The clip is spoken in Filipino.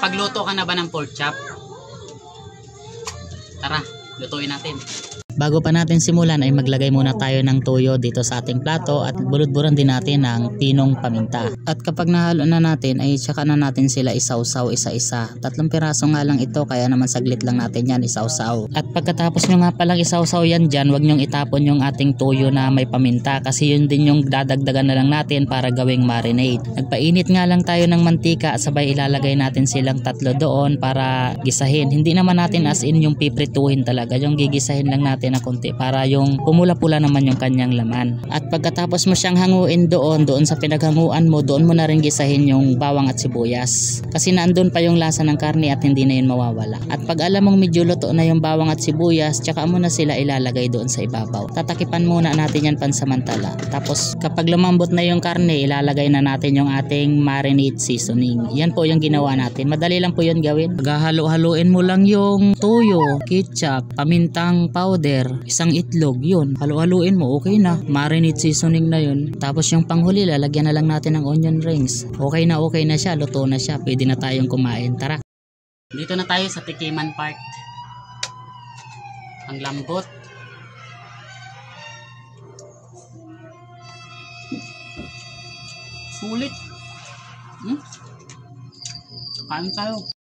Nakapagluto ka na ba ng pork chop? Tara, lutuin natin. Bago pa natin simulan ay maglagay muna tayo ng toyo dito sa ating plato at bulod-buran din natin ng pinong paminta. At kapag nahalo na natin ay tsaka na natin sila isawsaw isa-isa. 3 piraso nga lang ito kaya naman saglit lang natin yan isawsaw. At pagkatapos nyo nga palang isawsaw yan dyan, wag nyong itapon yung ating toyo na may paminta kasi yun din yung dadagdagan na lang natin para gawing marinade. Nagpainit nga lang tayo ng mantika at sabay ilalagay natin silang 3 doon para gisahin. Hindi naman natin as in yung piprituhin talaga, yung gigisahin lang natin na konti para yung pumula-pula naman yung kanyang laman. At pagkatapos mo siyang hanguin doon sa pinaghanguan mo, doon mo na rin gisahin yung bawang at sibuyas. Kasi naandun pa yung lasa ng karne at hindi na yun mawawala. At pag alam mong medyo luto na yung bawang at sibuyas, tsaka mo na sila ilalagay doon sa ibabaw. Tatakipan muna natin yan pansamantala. Tapos kapag lumambot na yung karne, ilalagay na natin yung ating marinade seasoning. Yan po yung ginawa natin. Madali lang po yun gawin. Paghahalo-haluin mo lang yung toyo, ketchup, pamintang powder, isang itlog, yun. Halo-haluin mo, okay na. Marinade seasoning na yun. Tapos yung panghuli, lalagyan na lang natin ng onion rings. Okay na siya, luto na siya. Pwede na tayong kumain. Tara. Dito na tayo sa tikiman part. Ang lambot. Sulit. Kain tayo.